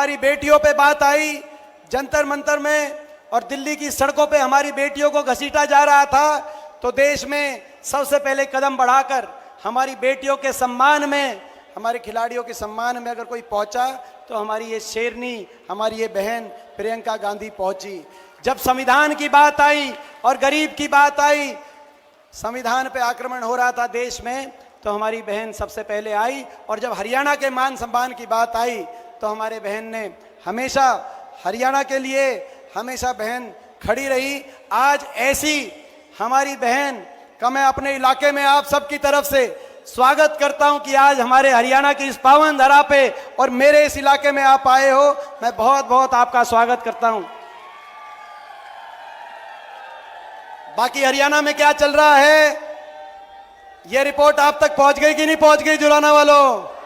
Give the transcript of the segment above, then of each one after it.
हमारी बेटियों पे बात आई, जंतर मंतर में और दिल्ली की सड़कों पे हमारी बेटियों को घसीटा जा रहा था, तो देश में सबसे पहले कदम बढ़ाकर हमारी बेटियों के सम्मान में, हमारे खिलाड़ियों के सम्मान में अगर कोई पहुंचा तो हमारी ये शेरनी, हमारी ये बहन प्रियंका गांधी पहुंची। जब संविधान की बात आई और गरीब की बात आई, संविधान पे आक्रमण हो रहा था देश में, तो हमारी बहन सबसे पहले आई। और जब हरियाणा के मान सम्मान की बात आई तो हमारे बहन ने हमेशा हरियाणा के लिए हमेशा बहन खड़ी रही। आज ऐसी हमारी बहन का मैं अपने इलाके में आप सबकी तरफ से स्वागत करता हूं कि आज हमारे हरियाणा की इस पावन धरा पे और मेरे इस इलाके में आप आए हो। मैं बहुत बहुत आपका स्वागत करता हूं। बाकी हरियाणा में क्या चल रहा है, यह रिपोर्ट आप तक पहुंच गई कि नहीं पहुंच गई? जुलाना वालों,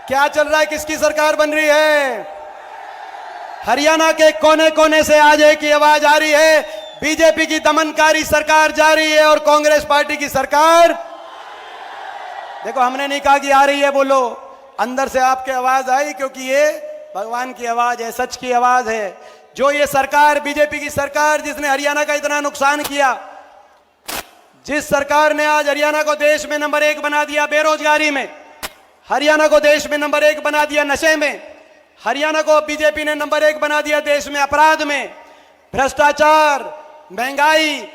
क्या चल रहा है? किसकी सरकार बन रही है? हरियाणा के कोने कोने से आज एक ही आवाज आ रही है, बीजेपी की दमनकारी सरकार जा रही है और कांग्रेस पार्टी की सरकार। देखो, हमने नहीं कहा कि आ रही है, बोलो, अंदर से आपके आवाज आई, क्योंकि ये भगवान की आवाज है, सच की आवाज है। जो ये सरकार, बीजेपी की सरकार, जिसने हरियाणा का इतना नुकसान किया, जिस सरकार ने आज हरियाणा को देश में नंबर 1 बना दिया बेरोजगारी में, हरियाणा को देश में नंबर 1 बना दिया नशे में, हरियाणा को बीजेपी ने नंबर 1 बना दिया देश में अपराध में, भ्रष्टाचार, महंगाई,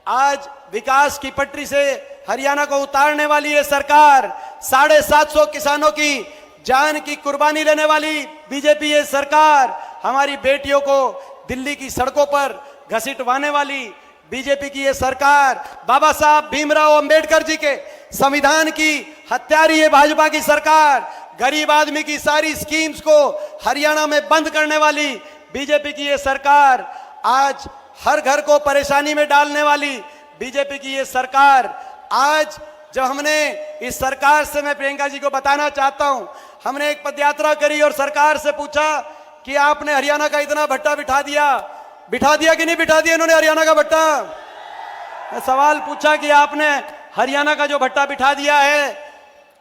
आज विकास की पटरी से हरियाणा को उतारने वाली ये सरकार, 750 किसानों की जान की कुर्बानी लेने वाली बीजेपी ये सरकार, हमारी बेटियों को दिल्ली की सड़कों पर घसीटवाने वाली बीजेपी की ये सरकार, बाबा साहब भीमराव अंबेडकर जी के संविधान की हत्यारी ये भाजपा की सरकार, गरीब आदमी की सारी स्कीम्स को हरियाणा में बंद करने वाली बीजेपी की ये सरकार, आज हर घर को परेशानी में डालने वाली बीजेपी की ये सरकार। आज जब हमने इस सरकार से, मैं प्रियंका जी को बताना चाहता हूं, हमने एक पदयात्रा करी और सरकार से पूछा कि आपने हरियाणा का इतना भट्टा बिठा दिया कि नहीं बिठा दिया इन्होंने हरियाणा का भट्टा? सवाल पूछा कि आपने हरियाणा का जो भट्टा बिठा दिया है,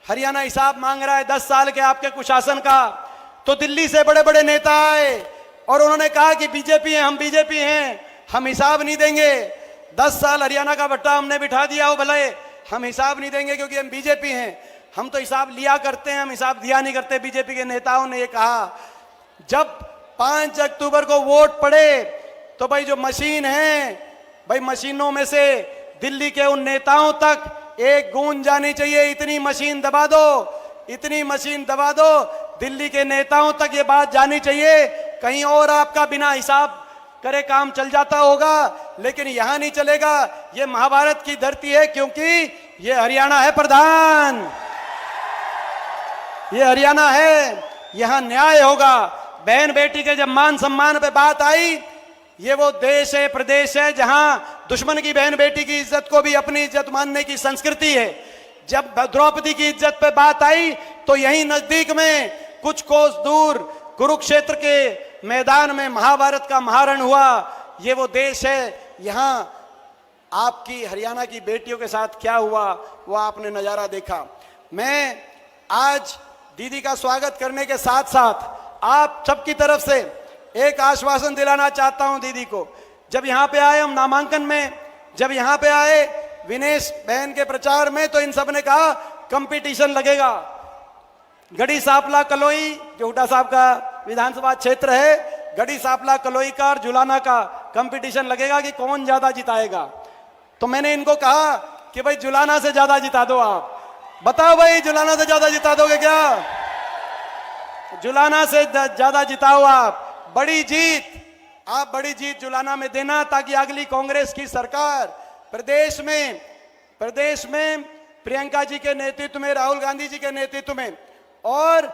हरियाणा हिसाब मांग रहा है 10 साल के आपके कुशासन का। तो दिल्ली से बड़े बड़े नेता आए और उन्होंने कहा कि बीजेपी है, हम बीजेपी हैं, हम हिसाब नहीं देंगे। 10 साल हरियाणा का भट्टा हमने बिठा दिया हो, भले हम हिसाब नहीं देंगे क्योंकि हम बीजेपी हैं। हम तो हिसाब लिया करते हैं, हम हिसाब दिया नहीं करते। बीजेपी के नेताओं ने ये कहा। जब 5 अक्टूबर को वोट पड़े तो भाई जो मशीन है, भाई मशीनों में से दिल्ली के उन नेताओं तक एक गूंज जानी चाहिए, इतनी मशीन दबा दो, इतनी मशीन दबा दो, दिल्ली के नेताओं तक ये बात जानी चाहिए। कहीं और आपका बिना हिसाब करे काम चल जाता होगा, लेकिन यहां नहीं चलेगा। ये महाभारत की धरती है, क्योंकि ये हरियाणा है प्रधान, ये हरियाणा है, यहां न्याय होगा। बहन बेटी के जब मान सम्मान पे बात आई, ये वो देश है, प्रदेश है, जहां दुश्मन की बहन बेटी की इज्जत को भी अपनी इज्जत मानने की संस्कृति है। जब द्रौपदी की इज्जत पे बात आई तो यहीं नजदीक में कुछ कोस दूर कुरुक्षेत्र के मैदान में महाभारत का महारण हुआ। ये वो देश है, यहां आपकी हरियाणा की बेटियों के साथ क्या हुआ वो आपने नजारा देखा। मैं आज दीदी का स्वागत करने के साथ साथ आप सबकी तरफ से एक आश्वासन दिलाना चाहता हूं दीदी को। जब यहां पे आए हम नामांकन में, जब यहां पे आए विनेश बहन के प्रचार में, तो इन सब ने कहा कंपटीशन लगेगा। गढ़ी सांपला कलोई, जो हुड्डा साहब का विधानसभा क्षेत्र है, गढ़ी सांपला कलोई का और जुलाना का कंपटीशन लगेगा कि कौन ज्यादा जिताएगा। तो मैंने इनको कहा कि भाई जुलाना से ज्यादा जिता दो आप। बताओ भाई, जुलाना से ज्यादा जिता दोगे क्या? जुलाना से ज्यादा जिताओ आप। बड़ी जीत, आप बड़ी जीत जुलाना में देना, ताकि अगली कांग्रेस की सरकार प्रदेश में प्रियंका जी के नेतृत्व में, राहुल गांधी जी के नेतृत्व में और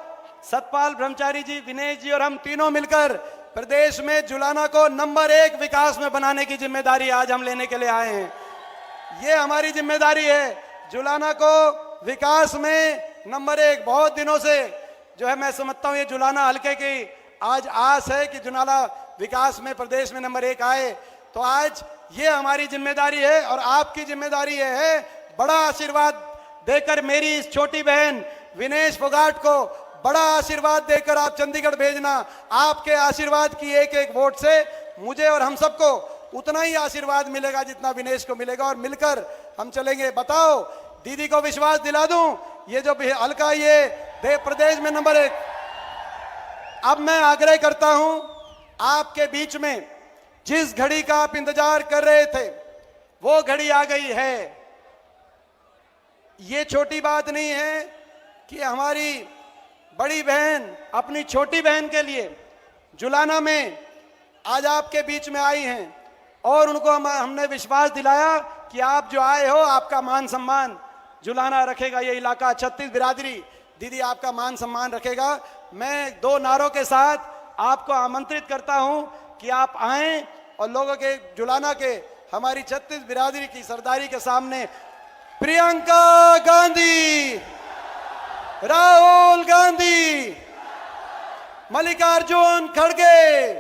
सतपाल ब्रह्मचारी जी, विनेश जी और हम तीनों मिलकर प्रदेश में जुलाना को नंबर 1 विकास में बनाने की जिम्मेदारी आज हम लेने के लिए आए हैं। ये हमारी जिम्मेदारी है, जुलाना को विकास में नंबर 1। बहुत दिनों से जो है मैं समझता हूं ये जुलाना हल्के की आज आस है कि जुलाना विकास में प्रदेश में नंबर 1 आए। तो आज ये हमारी जिम्मेदारी है और आपकी जिम्मेदारी है बड़ा आशीर्वाद देकर मेरी इस छोटी बहन विनेश फोगाट को बड़ा आशीर्वाद देकर आप चंडीगढ़ भेजना। आपके आशीर्वाद की एक एक वोट से मुझे और हम सबको उतना ही आशीर्वाद मिलेगा जितना विनेश को मिलेगा, और मिलकर हम चलेंगे। बताओ, दीदी को विश्वास दिला दूं, ये जो हल्का ये प्रदेश में नंबर 1। अब मैं आग्रह करता हूं, आपके बीच में जिस घड़ी का आप इंतजार कर रहे थे वो घड़ी आ गई है। ये छोटी बात नहीं है कि हमारी बड़ी बहन अपनी छोटी बहन के लिए जुलाना में आज आपके बीच में आई हैं, और उनको हमने विश्वास दिलाया कि आप जो आए हो आपका मान सम्मान जुलाना रखेगा, ये इलाका 36 बिरादरी दीदी आपका मान सम्मान रखेगा। मैं 2 नारों के साथ आपको आमंत्रित करता हूं कि आप आएं और लोगों के जुलाना के हमारी 36 बिरादरी की सरदारी के सामने प्रियंका गांधी, राहुल गांधी, मल्लिकार्जुन खड़गे,